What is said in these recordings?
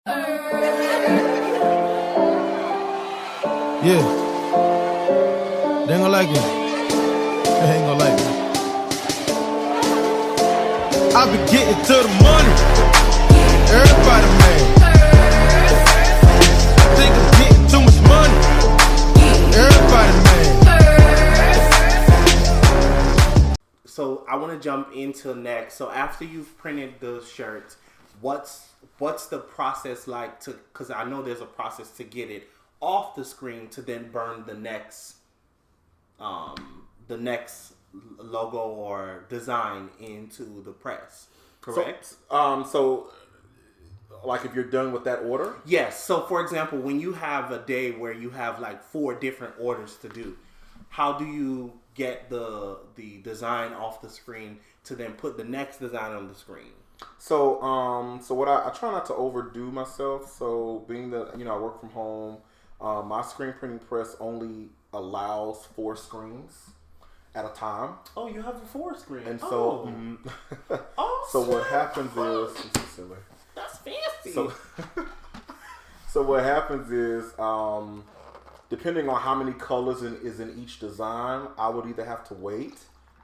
Yeah, they ain't gonna like it. They ain't gonna like it. I be getting to the money. Everybody mad. Think I'm getting too much money. Everybody mad. So I want to jump into next. So after you've printed the shirts, what's the process like to? Because I know there's a process to get it off the screen to then burn the next logo or design into the press. Correct. So like if you're done with that order? Yes. So for example, when you have a day where you have like 4 different orders to do, how do you get the design off the screen to then put the next design on the screen? So what I try not to overdo myself. So being that I work from home, my screen printing press only allows 4 screens at a time. Oh, you have a 4 screen. And so, so what happens is, this is silly. That's fancy. So what happens is, depending on how many colors is in each design, I would either have to wait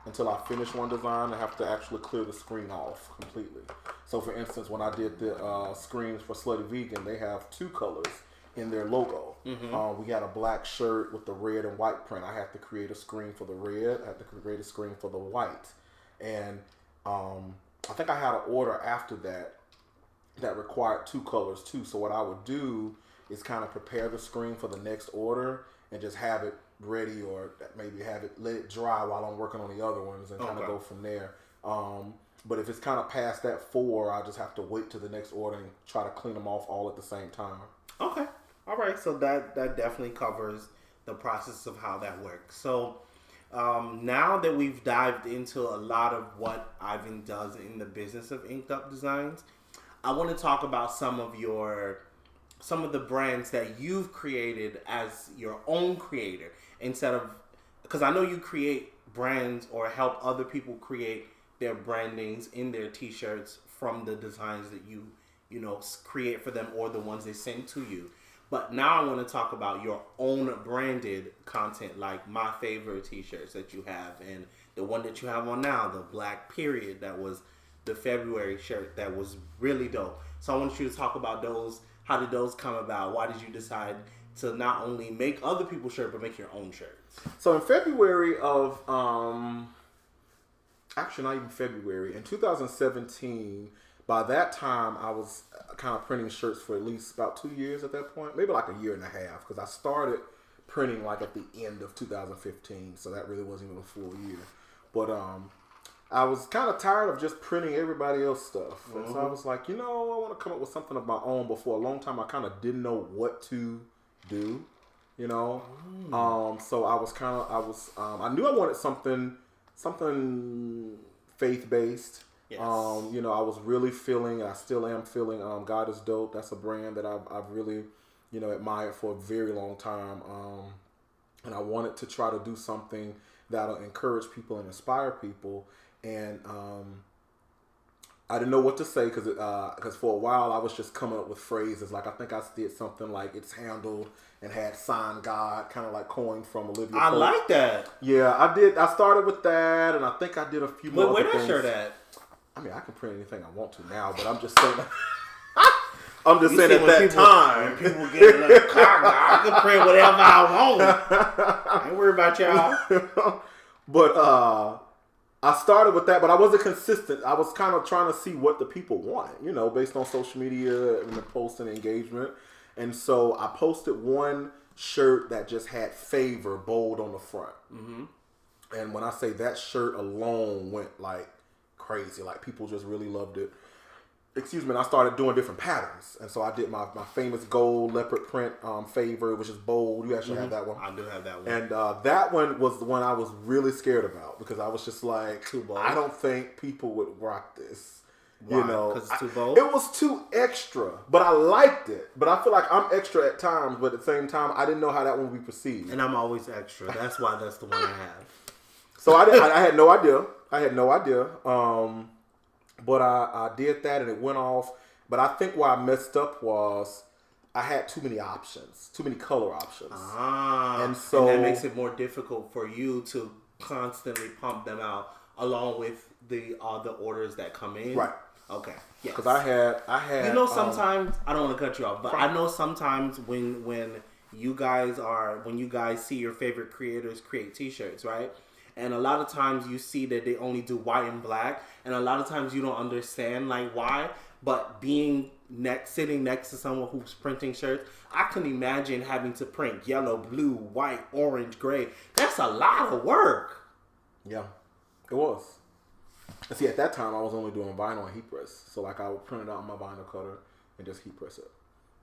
until I finish one design and have to actually clear the screen off completely. So for instance, when I did the screens for Slutty Vegan, they have 2 colors in their logo. Mm-hmm. We had a black shirt with the red and white print. I had to create a screen for the red. I had to create a screen for the white. And I think I had an order after that required 2 colors too. So what I would do is kind of prepare the screen for the next order and just have it ready, or maybe let it dry while I'm working on the other ones and kind of go from there. But if it's kind of past that 4, I just have to wait to the next order and try to clean them off all at the same time. Okay. All right. So that definitely covers the process of how that works. So now that we've dived into a lot of what Ivan does in the business of Inked Up Designs, I want to talk about some of the brands that you've created as your own creator, instead of, because I know you create brands or help other people create their brandings in their t-shirts from the designs that you create for them or the ones they send to you. But now I want to talk about your own branded content, like my favorite t-shirts that you have, and the one that you have on now, the Black Period, that was the February shirt that was really dope. So I want you to talk about those. How did those come about? Why did you decide to not only make other people's shirts, but make your own shirts? So in February of, actually not even February, in 2017, by that time I was kind of printing shirts for at least about 2 years at that point, maybe like a year and a half, because I started printing like at the end of 2015, so that really wasn't even a full year. But I was kind of tired of just printing everybody else's stuff. And so I was like, I want to come up with something of my own. But for a long time, I kind of didn't know what to do, So I knew I wanted something faith-based. Yes. I was really feeling, I still am feeling, God is Dope. That's a brand that I've really, admired for a very long time. And I wanted to try to do something that'll encourage people and inspire people. And I didn't know what to say because for a while I was just coming up with phrases. Like I think I did something like "it's handled" and had "sign God," kind of like coined from Olivia I Pope. Like that. Yeah, I did. I started with that, and I think I did a few more. Where that shirt at? I mean, I can print anything I want to now, but I'm just saying. I'm just saying at that time. People get a little cocky. I can print whatever I want. I ain't worried about y'all. But I started with that, but I wasn't consistent. I was kind of trying to see what the people wanted, based on social media and the post and engagement. And so I posted one shirt that just had "favor" bold on the front. Mm-hmm. And when I say that shirt alone went like crazy, like people just really loved it. And I started doing different patterns. And so I did my famous gold leopard print "favor," which is bold. You actually have that one. I do have that one. And that one was the one I was really scared about because I was just like, too bold. I don't think people would rock this. Why? Because it's too bold? It was too extra, but I liked it. But I feel like I'm extra at times, but at the same time, I didn't know how that one would be perceived. And I'm always extra. That's why that's the one I have. So I had no idea. But I did that and it went off. But I think where I messed up was I had too many options, too many color options. And that makes it more difficult for you to constantly pump them out along with the orders that come in. Right. Okay. Yes. Because I had. You know, sometimes I don't want to cut you off, but I know sometimes when you guys see your favorite creators create T-shirts, right? And a lot of times you see that they only do white and black, and a lot of times you don't understand like why. But sitting next to someone who's printing shirts, I can imagine having to print yellow, blue, white, orange, gray. That's a lot of work. Yeah, it was. And see, at that time, I was only doing vinyl and heat press. So, like, I would print it out on my vinyl cutter and just heat press it.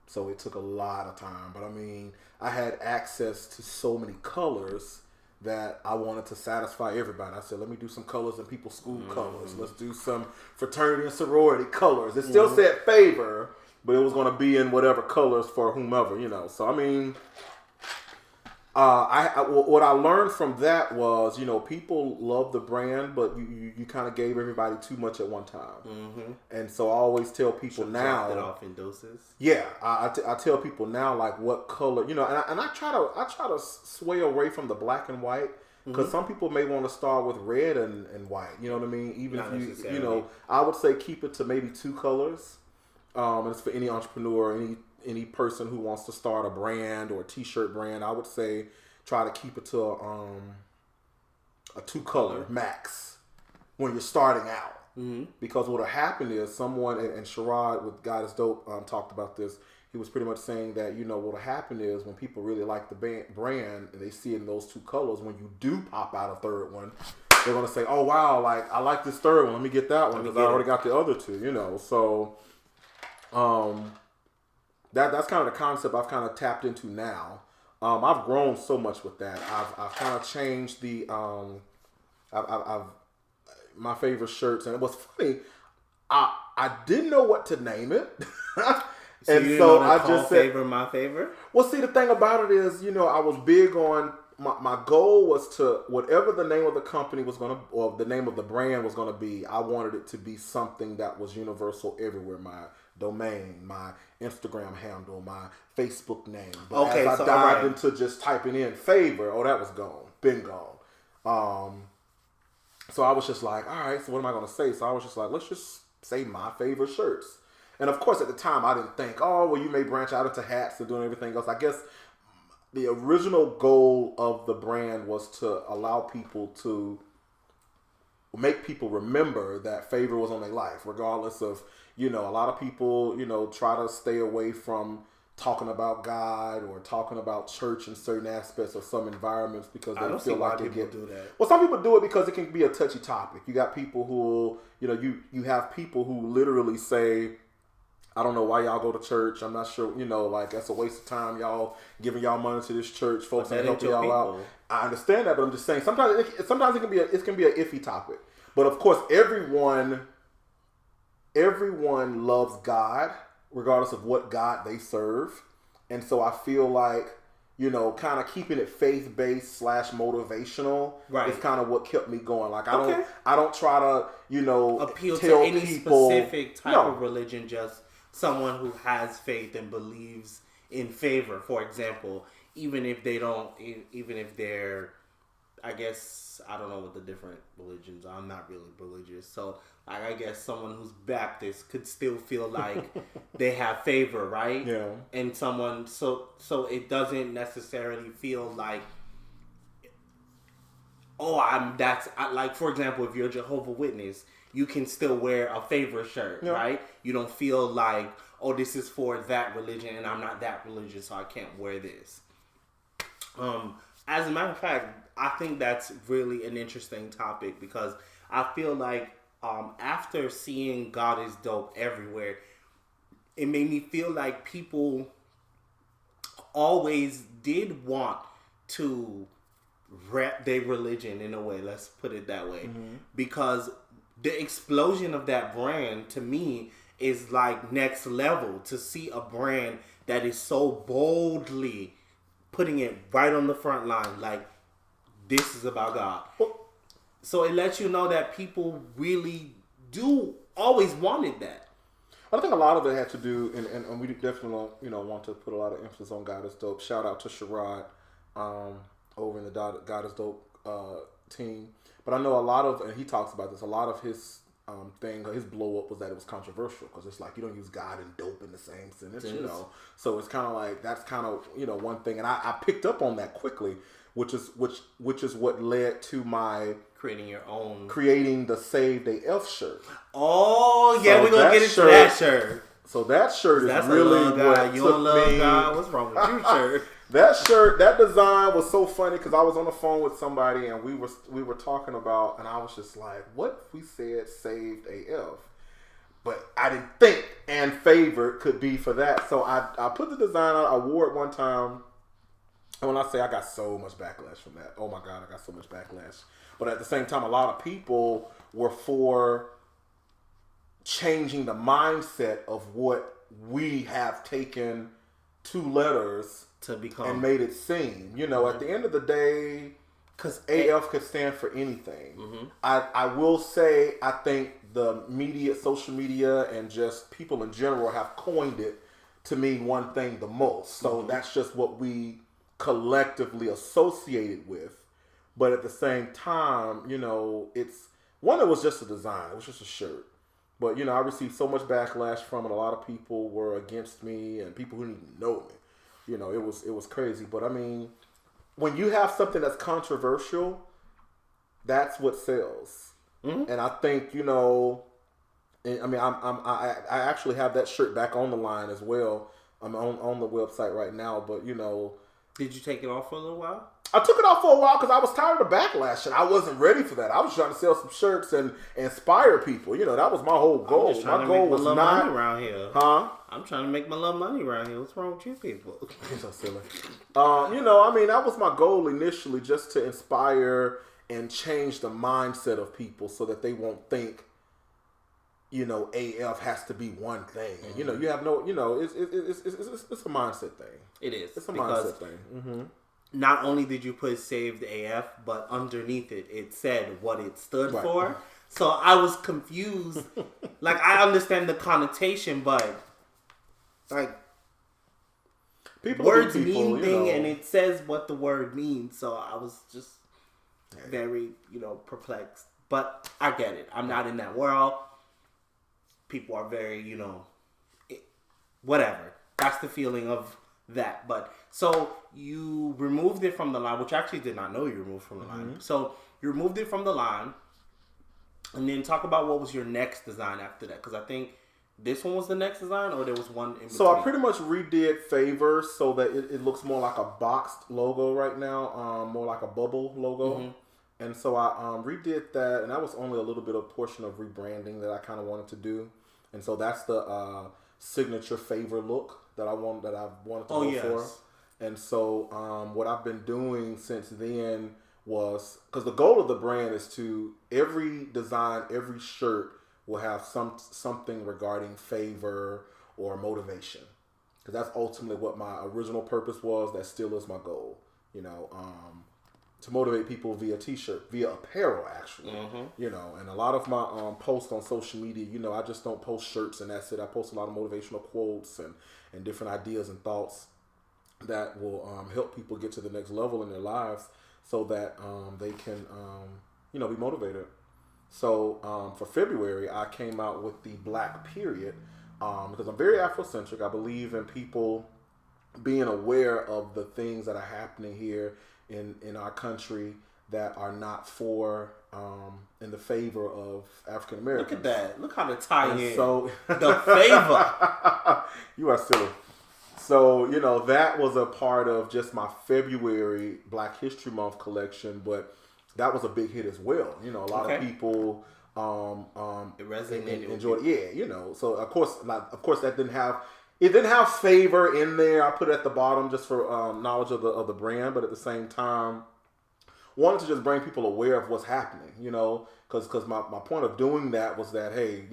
So, it took a lot of time. But, I mean, I had access to so many colors that I wanted to satisfy everybody. I said, let me do some colors in people's school colors. Let's do some fraternity and sorority colors. It still said favor, but it was going to be in whatever colors for whomever, you know. So, I mean, what I learned from that was, you know, people love the brand, but you kind of gave everybody too much at one time. And so I always tell people now, drop it off in doses. Yeah, I tell people now, like, what color, you know, and I try to sway away from the black and white, because some people may want to start with red and white. You know what I mean? Even Not if you know, I would say keep it to maybe 2 colors. And it's for any entrepreneur, any person who wants to start a brand or a T-shirt brand. I would say try to keep it to a 2-color max when you're starting out. Because what'll happen is someone, and Sherrod with God is Dope talked about this. He was pretty much saying that, you know, what'll happen is when people really like the brand and they see it in those 2 colors, when you do pop out a third one, they're going to say, oh, wow, like, I like this third one. Let me get that one because I already got the other 2, you know. So that's kind of the concept I've kind of tapped into now. I've grown so much with that. I've kind of changed the I've my favorite shirts, and it was funny. I didn't know what to name it, and so I just said favor my favor. Well, see, the thing about it is, you know, I was big on my goal was to, whatever the name of the company was going to, or the name of the brand was going to be, I wanted it to be something that was universal everywhere. My domain, my Instagram handle, my Facebook name. But as I dived into just typing in favor, that was gone. Been gone. So I was just like, all right, so what am I going to say? So I was just like, let's just say my favorite shirts. And of course, at the time, I didn't think, oh, well, you may branch out into hats and doing everything else. I guess the original goal of the brand was to allow people to make people remember that favor was on their life, regardless of, you know, a lot of people, you know, try to stay away from talking about God or talking about church in certain aspects of some environments because they feel like they get do that. Well, some people do it because it can be a touchy topic. You got people who, you know, you have people who literally say, I don't know why y'all go to church. I'm not sure, you know, like, that's a waste of time. Y'all giving y'all money to this church. Folks ain't helping y'all out. I understand that, but I'm just saying sometimes it can be an iffy topic. But of course, everyone loves God, regardless of what God they serve. And so I feel like, you know, kind of keeping it faith-based / motivational is kind of what kept me going. Like, I don't try to, you know, appeal tell to any people, specific type of religion, just someone who has faith and believes in favor, for example, even if they're, I guess, I don't know what the different religions are. I'm not really religious. So, like, I guess someone who's Baptist could still feel like they have favor, right? Yeah. And someone, so it doesn't necessarily feel like, like, for example, if you're a Jehovah's Witness, you can still wear a favor shirt, right? You don't feel like, oh, this is for that religion and I'm not that religious, so I can't wear this. As a matter of fact, I think that's really an interesting topic because I feel like after seeing God is Dope everywhere, it made me feel like people always did want to rep their religion in a way, let's put it that way. Because the explosion of that brand, to me, is like next level. To see a brand that is so boldly putting it right on the front line, like, this is about God. So it lets you know that people really do always wanted that. But I think a lot of it had to do, and we definitely want to put a lot of emphasis on God is Dope. Shout out to Sherrod over in the God is Dope team. But I know a lot of, and he talks about this, a lot of his his blow up was that it was controversial because it's like you don't use God and dope in the same sentence, So it's kind of like that's kind of one thing, and I picked up on that quickly, which is what led to my creating the Saved AF shirt. Oh yeah, we're gonna get into that shirt. So that shirt is really what you don't love God. What's wrong with you, shirt? That shirt, that design was so funny because I was on the phone with somebody and we were talking about, and I was just like, what if we said Saved AF? But I didn't think and favored could be for that. So I put the design out, I wore it one time, and when I say I got so much backlash from that, oh my God, I got so much backlash. But at the same time, a lot of people were for changing the mindset of what we have taken 2 letters to become and made it seem. At the end of the day, because AF could stand for anything. Mm-hmm. I will say, I think the media, social media, and just people in general have coined it to mean one thing the most. So that's just what we collectively associated with. But at the same time, it's one, it was just a design. It was just a shirt. But, I received so much backlash from it. A lot of people were against me and people who didn't even know me. It was crazy. But, I mean, when you have something that's controversial, that's what sells. Mm-hmm. And I think, I actually have that shirt back on the line as well. I'm on the website right now. But, Did you take it off for a little while? I took it off for a while because I was tired of the backlash and I wasn't ready for that. I was trying to sell some shirts and inspire people. That was my whole goal. I'm just trying my to goal make was my not money around here. Huh? I'm trying to make my little money around here. What's wrong with you people? You're so silly. That was my goal initially, just to inspire and change the mindset of people so that they won't think, AF has to be one thing. And, you have no, it's a mindset thing. It is. It's a mindset thing. Mm-hmm. Not only did you put Saved AF, but underneath it said what it stood for. So I was confused. Like, I understand the connotation, but like people words mean thing, and it says what the word means. So I was just very, perplexed. But I get it. I'm not in that world. People are very, whatever. That's the feeling of that. But so you removed it from the line, which I actually did not know you removed from the line. So you removed it from the line, and then talk about what was your next design after that, because I think this one was the next design, or there was one in between. So I pretty much redid Favor so that it looks more like a boxed logo right now, more like a bubble logo. Mm-hmm. And so I redid that, and that was only a little bit of portion of rebranding that I kind of wanted to do. And so that's the signature Favor look that I wanted to go for. And so what I've been doing since then was, because the goal of the brand is to, every design, every shirt will have something regarding favor or motivation. Because that's ultimately what my original purpose was. That still is my goal. To motivate people via t-shirt, via apparel, actually. Mm-hmm. And a lot of my posts on social media, I just don't post shirts and that's it. I post a lot of motivational quotes and different ideas and thoughts that will help people get to the next level in their lives so that they can, be motivated. So for February, I came out with the Black Period because I'm very Afrocentric. I believe in people being aware of the things that are happening here in our country that are not for in the favor of African Americans. Look at that. Look how to tie in. So the favor. You are silly. So, that was a part of just my February Black History Month collection, but that was a big hit as well. A lot of people it resonated. Enjoyed it. Yeah, so of course that didn't have favor in there. I put it at the bottom just for knowledge of the brand, but at the same time, wanted to just bring people aware of what's happening. Because my point of doing that was that, hey,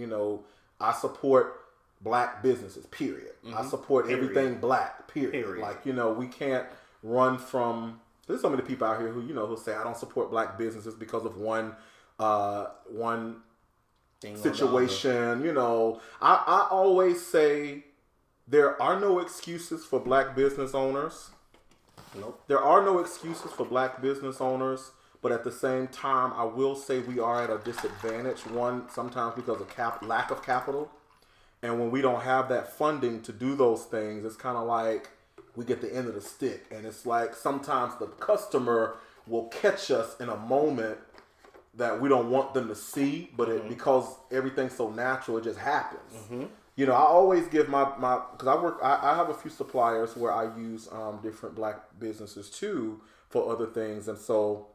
I support Black businesses. Period. Mm-hmm. I support everything Black. Period. Like we can't run from. There's so many people out here who who say I don't support Black businesses because of one situation. You know, I always say there are no excuses for black business owners. Nope. There are no excuses for black business owners, but at the same time, I will say we are at a disadvantage. One, sometimes because of lack of capital. And when we don't have that funding to do those things, it's kind of like we get the end of the stick. And it's like sometimes the customer will catch us in a moment that we don't want them to see, but because everything's so natural, it just happens. You know, I always give because I have a few suppliers where I use different black businesses too for other things. And so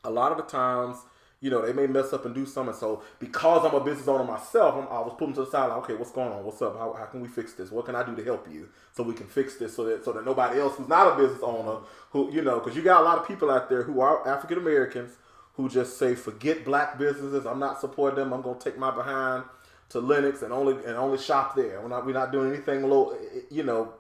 a lot of the times, you know, they may mess up and do something. So because I'm a business owner myself, I was putting to the side, like, okay, what's going on? What's up? How can we fix this? What can I do to help you so we can fix this so that nobody else who's not a business owner, who, you know, because you got a lot of people out there who are African Americans who just say, forget black businesses. I'm not supporting them. I'm going to take my behind to Linux and only shop there. We're not doing anything low, you know,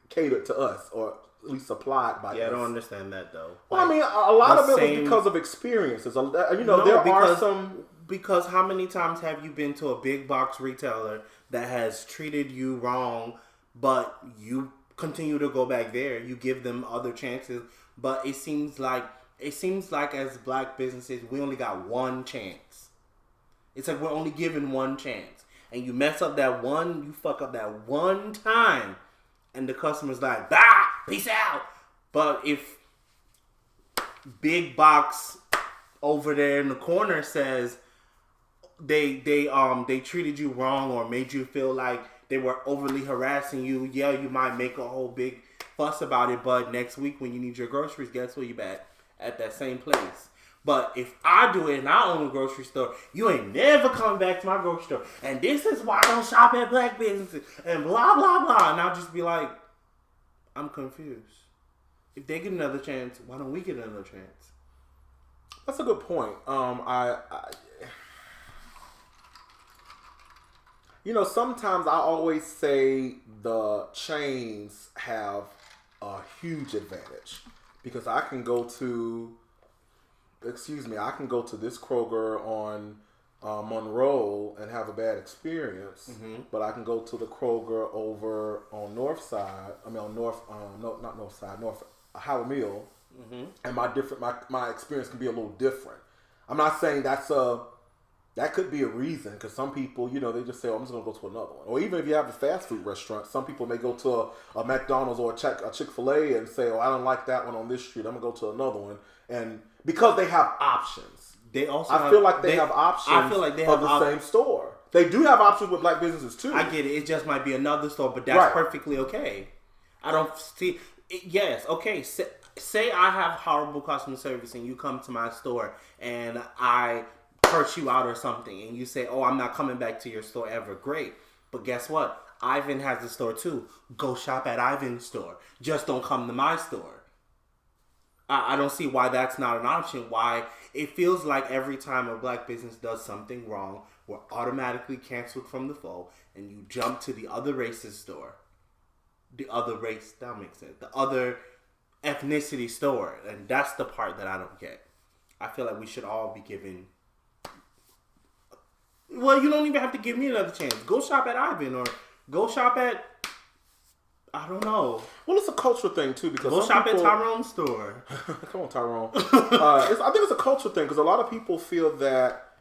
catered to us or at least supplied by us. Yeah, I don't understand that though. Well, I mean, a lot of it was because of experiences. You know, there are some. Because how many times have you been to a big box retailer that has treated you wrong, but you continue to go back there? You give them other chances, but it seems like as black businesses, we only got one chance. It's like we're only given one chance. And you mess up that one, you fuck up that one time. And the customer's like, bah, peace out. But if big box over there in the corner says they treated you wrong or made you feel like they were overly harassing you, yeah, you might make a whole big fuss about it. But next week when you need your groceries, guess where you at that same place. But if I do it and I own a grocery store, you ain't never coming back to my grocery store. And this is why I don't shop at black businesses and blah, blah, blah. And I'll just be like, I'm confused. If they get another chance, why don't we get another chance? That's a good point. You know, sometimes I always say the chains have a huge advantage because I can go to this Kroger on Monroe and have a bad experience, but I can go to the Kroger over on North Howard Mill, and my experience can be a little different. I'm not saying that could be a reason, because some people, you know, they just say, oh, I'm just going to go to another one. Or even if you have a fast food restaurant, some people may go to a McDonald's or a Chick-fil-A and say, oh, I don't like that one on this street. I'm going to go to another one. And because they have options. I feel like they have options of the same store. They do have options with black businesses too. I get it. It just might be another store, but that's perfectly okay. I don't see... Yes, okay. Say I have horrible customer service and you come to my store and I curse you out or something and you say, oh, I'm not coming back to your store ever. Great. But guess what? Ivan has a store too. Go shop at Ivan's store. Just don't come to my store. I don't see why that's not an option. Why it feels like every time a black business does something wrong, we're automatically canceled from the fold and you jump to the other race's store. The other race, that makes sense. The other ethnicity store. And that's the part that I don't get. I feel like we should all be given... Well, you don't even have to give me another chance. Go shop at Ivan or go shop at... I don't know. Well, it's a cultural thing too, because go shop at Tyrone's store. Come on, Tyrone. I think it's a cultural thing because a lot of people feel that,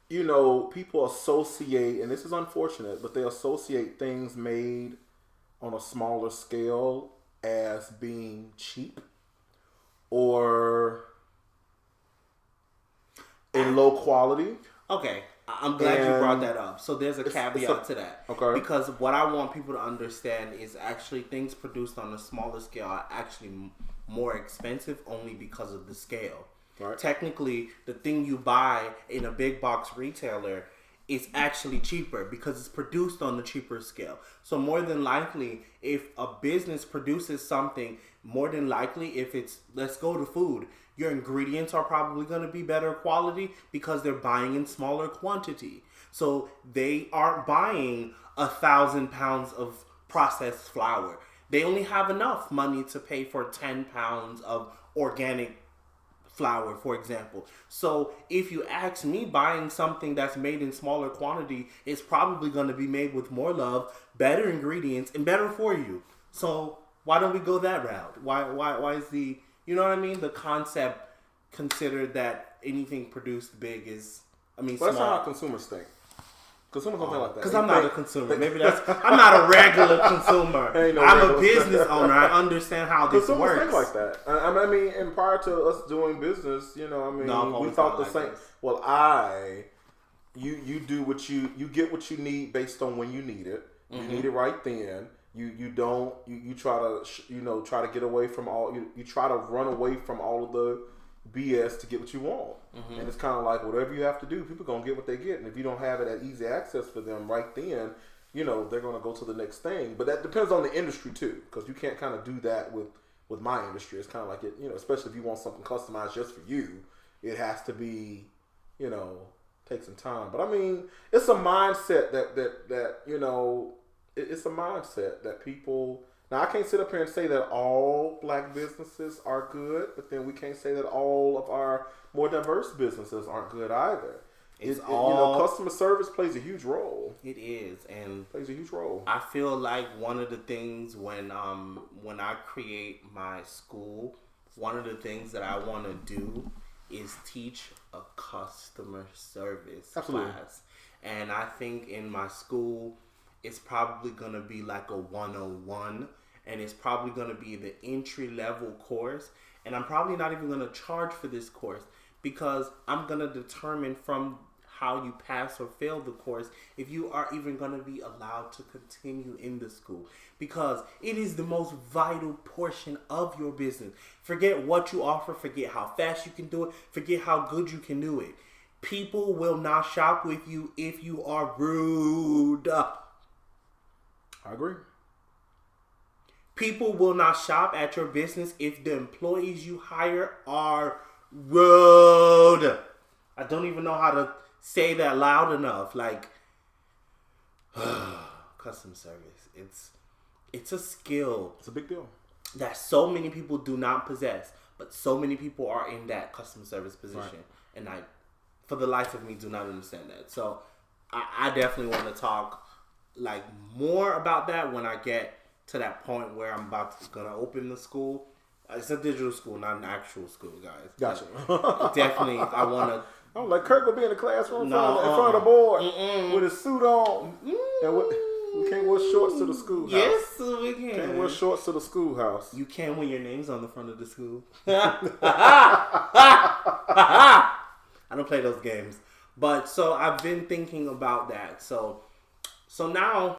you know, people associate, and this is unfortunate, but they associate things made on a smaller scale as being cheap or in low quality. Okay. I'm glad you brought that up. So there's a caveat to that. Okay. Because what I want people to understand is actually things produced on a smaller scale are actually more expensive only because of the scale. Right. Technically, the thing you buy in a big box retailer is actually cheaper because it's produced on the cheaper scale. So more than likely, if a business produces something, more than likely, if it's, let's go to food, your ingredients are probably going to be better quality because they're buying in smaller quantity. So they aren't buying 1,000 pounds of processed flour. They only have enough money to pay for 10 pounds of organic flour, for example. So if you ask me, buying something that's made in smaller quantity is probably going to be made with more love, better ingredients, and better for you. So why don't we go that route? Why is the, you know what I mean? The concept considered that anything produced big is, I mean, But that's small. not how consumers think. Consumers don't think like that. Because I'm not a consumer. Maybe that's, I'm not a regular consumer. Ain't no I'm a regular. business owner. I understand how this Consumers works. think like that. I mean, and prior to us doing business, you know, I mean, No, I've we always thought the thought same. like this. Well, you do what you get what you need based on when you need it. You need it right then. You don't you try to try to get away from all you try to run away from all of the BS to get what you want. And it's kind of like whatever you have to do, people gonna get what they get, and if you don't have it at easy access for them right then, you know, they're gonna go to the next thing. But that depends on the industry too, because you can't kind of do that with my industry. It's kind of like it, you know, especially if you want something customized just for you, it has to be, you know, take some time. But I mean, it's a mindset that you know, it's a mindset that people. Now, I can't sit up here and say that all black businesses are good, but then we can't say that all of our more diverse businesses aren't good either. You know, customer service plays a huge role. It is, and Plays a huge role. I feel like one of the things when I create my school, one of the things that I want to do is teach a customer service class. And I think in my school, it's probably going to be like a 101, and it's probably going to be the entry level course. And I'm probably not even going to charge for this course, because I'm going to determine from how you pass or fail the course if you are even going to be allowed to continue in the school, because it is the most vital portion of your business. Forget what you offer, forget how fast you can do it, forget how good you can do it. People will not shop with you if you are rude. I agree. People will not shop at your business if the employees you hire are rude. I don't even know how to say that loud enough. Like, customer service. It's a skill. It's a big deal. That so many people do not possess, but so many people are in that customer service position. Right. And I, for the life of me, do not understand that. So I definitely want to talk like more about that when I get to that point where I'm gonna open the school. It's a digital school, not an actual school, guys. Gotcha. Definitely, I want to. I'm like, Kirk will be in the classroom in front of the board with his suit on. And we can't wear shorts to the schoolhouse. Yes, we can. Can't wear shorts to the schoolhouse. You can when your name's on the front of the school. I don't play those games. But so I've been thinking about that. So now